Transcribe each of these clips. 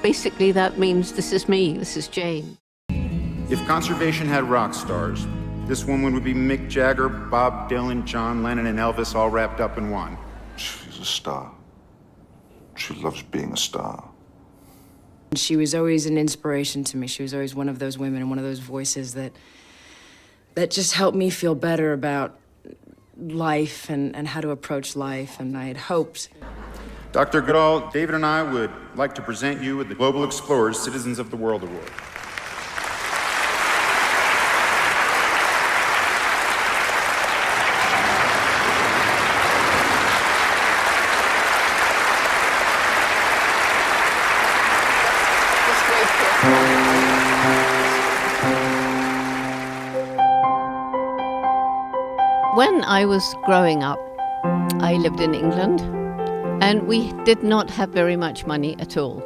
Basically, that means this is me, this is Jane. If conservation had rock stars, this woman would be Mick Jagger, Bob Dylan, John Lennon, and Elvis all wrapped up in one. She's a star. She loves being a star. She was always an inspiration to me. She was always one of those women and one of those voices that just helped me feel better about life and how to approach life, and I had hoped. Dr. Goodall, David and I would like to present you with the Global Explorers Citizens of the World Award. When I was growing up, I lived in England, and we did not have very much money at all.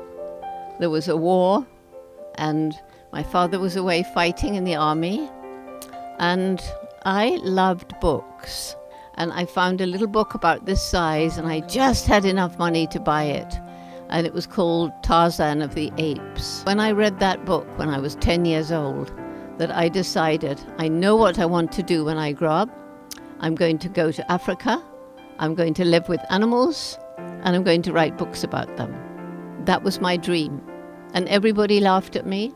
There was a war, and my father was away fighting in the army, and I loved books. And I found a little book about this size, and I just had enough money to buy it. And it was called Tarzan of the Apes. When I read that book when I was 10 years old, that I decided, I know what I want to do when I grow up. I'm going to go to Africa, I'm going to live with animals, and I'm going to write books about them. That was my dream. And everybody laughed at me.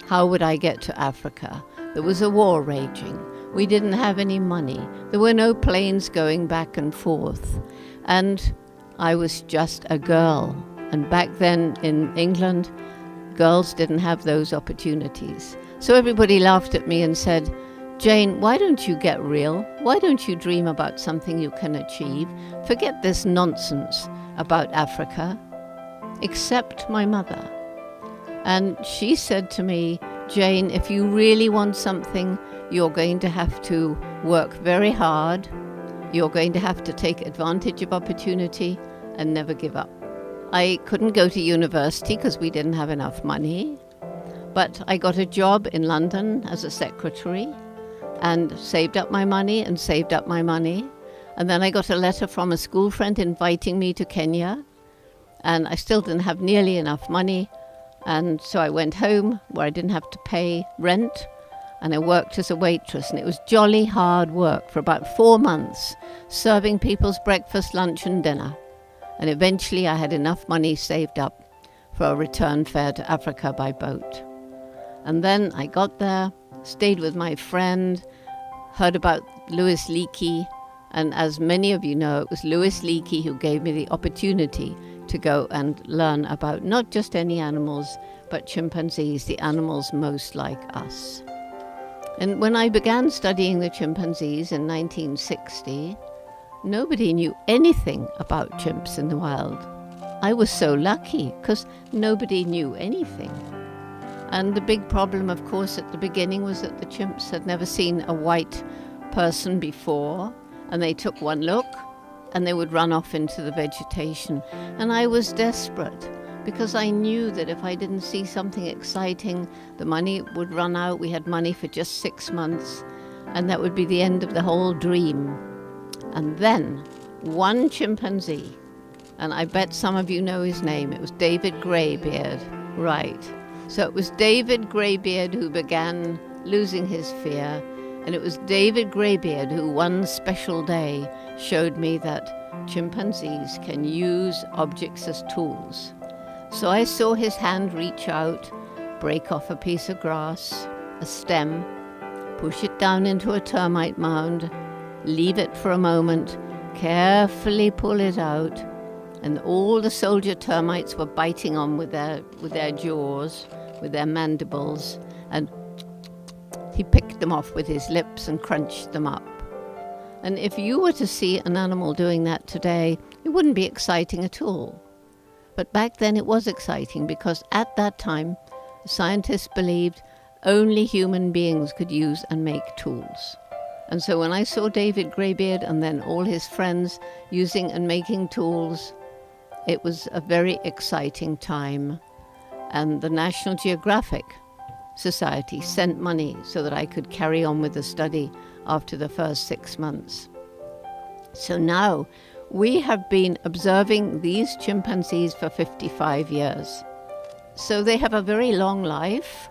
How would I get to Africa? There was a war raging. We didn't have any money. There were no planes going back and forth. And I was just a girl. And back then in England, girls didn't have those opportunities. So everybody laughed at me and said, Jane, why don't you get real? Why don't you dream about something you can achieve? Forget this nonsense about Africa. Except my mother. And she said to me, Jane, if you really want something, you're going to have to work very hard. You're going to have to take advantage of opportunity and never give up. I couldn't go to university because we didn't have enough money. But I got a job in London as a secretary, and saved up my money and saved up my money. And then I got a letter from a school friend inviting me to Kenya, and I still didn't have nearly enough money. And so I went home where I didn't have to pay rent, and I worked as a waitress, and it was jolly hard work for about 4 months, serving people's breakfast, lunch and dinner. And eventually I had enough money saved up for a return fare to Africa by boat. And then I got there, stayed with my friend, heard about Louis Leakey, and as many of you know, it was Louis Leakey who gave me the opportunity to go and learn about not just any animals, but chimpanzees, the animals most like us. And when I began studying the chimpanzees in 1960, nobody knew anything about chimps in the wild. I was so lucky because nobody knew anything. And the big problem, of course, at the beginning was that the chimps had never seen a white person before, and they took one look and they would run off into the vegetation. And I was desperate because I knew that if I didn't see something exciting, the money would run out. We had money for just 6 months, and that would be the end of the whole dream. And then one chimpanzee, and I bet some of you know his name, it was David Greybeard, right. So it was David Greybeard who began losing his fear, and it was David Greybeard who one special day showed me that chimpanzees can use objects as tools. So I saw his hand reach out, break off a piece of grass, a stem, push it down into a termite mound, leave it for a moment, carefully pull it out, and all the soldier termites were biting on with their jaws, with their mandibles, and he picked them off with his lips and crunched them up. And if you were to see an animal doing that today, it wouldn't be exciting at all. But back then it was exciting because at that time, scientists believed only human beings could use and make tools. And so when I saw David Greybeard and then all his friends using and making tools, it was a very exciting time. And the National Geographic Society sent money so that I could carry on with the study after the first 6 months. So now we have been observing these chimpanzees for 55 years. So they have a very long life.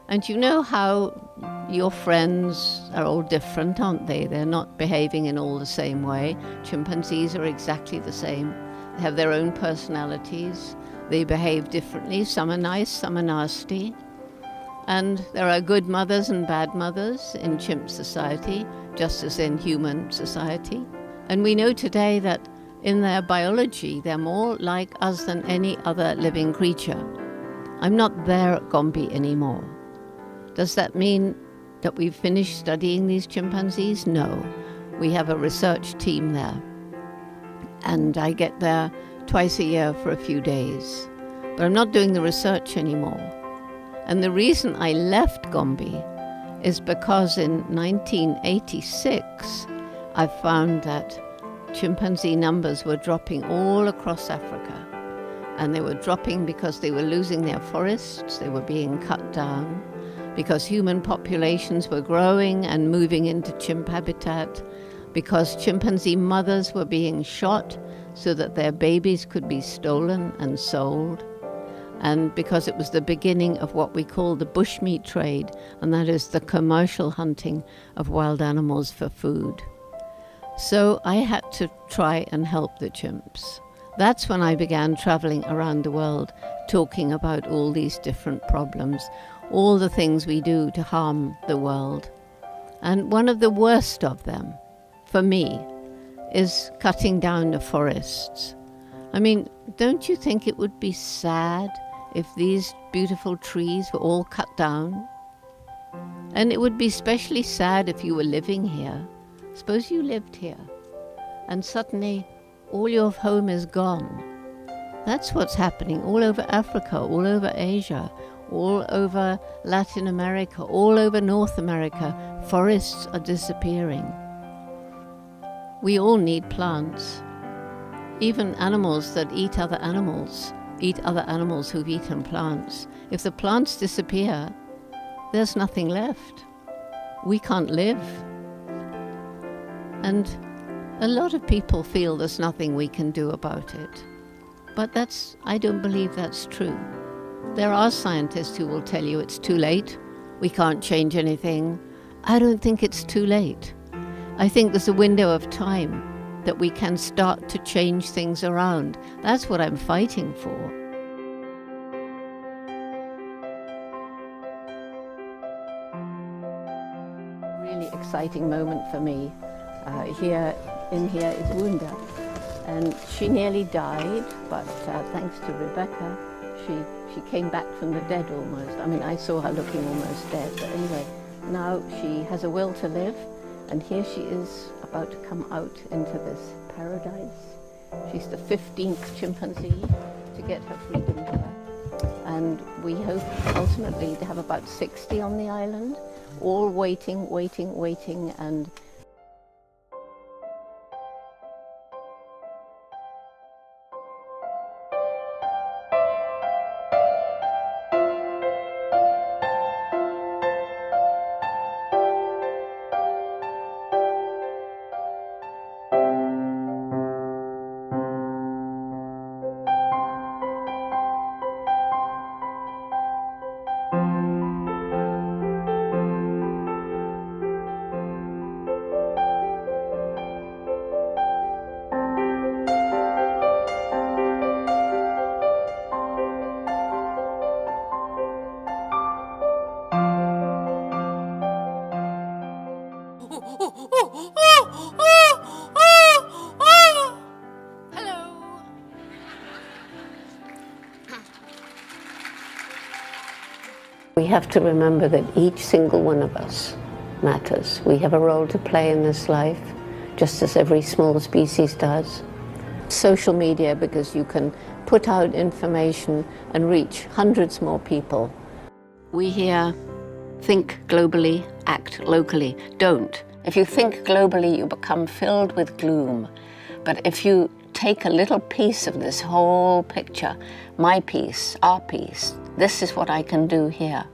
And you know how your friends are all different, aren't they? They're not behaving in all the same way. Chimpanzees are exactly the same. They have their own personalities. They behave differently. Some are nice, some are nasty. And there are good mothers and bad mothers in chimp society, just as in human society. And we know today that in their biology, they're more like us than any other living creature. I'm not there at Gombe anymore. Does that mean that we've finished studying these chimpanzees? No. We have a research team there. And I get there twice a year for a few days. But I'm not doing the research anymore. And the reason I left Gombe is because in 1986, I found that chimpanzee numbers were dropping all across Africa. And they were dropping because they were losing their forests, they were being cut down, because human populations were growing and moving into chimp habitat, because chimpanzee mothers were being shot so that their babies could be stolen and sold, and because it was the beginning of what we call the bushmeat trade, and that is the commercial hunting of wild animals for food. So I had to try and help the chimps. That's when I began traveling around the world, talking about all these different problems, all the things we do to harm the world. And one of the worst of them, for me, is cutting down the forests. I mean, don't you think it would be sad if these beautiful trees were all cut down? And it would be especially sad if you were living here. Suppose you lived here, and suddenly all your home is gone. That's what's happening all over Africa, all over Asia, all over Latin America, all over North America. Forests are disappearing. We all need plants. Even animals that eat other animals who've eaten plants. If the plants disappear, there's nothing left. We can't live. And a lot of people feel there's nothing we can do about it. But I don't believe that's true. There are scientists who will tell you it's too late, we can't change anything. I don't think it's too late. I think there's a window of time that we can start to change things around. That's what I'm fighting for. Really exciting moment for me. Here is Wunda, and she nearly died, but thanks to Rebecca, she came back from the dead almost. I mean, I saw her looking almost dead, but anyway, now she has a will to live, and here she is about to come out into this paradise. She's the 15th chimpanzee to get her freedom here, and we hope ultimately to have about 60 on the island, all waiting, and we have to remember that each single one of us matters. We have a role to play in this life, just as every small species does. Social media, because you can put out information and reach hundreds more people. We here think globally, act locally. Don't. If you think globally, you become filled with gloom. But if you take a little piece of this whole picture, my piece, our piece, this is what I can do here.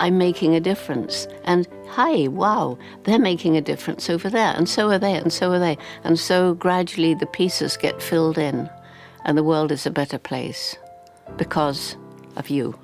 I'm making a difference. And hi, wow, they're making a difference over there, and so are they, and so are they. And so gradually the pieces get filled in, and the world is a better place because of you.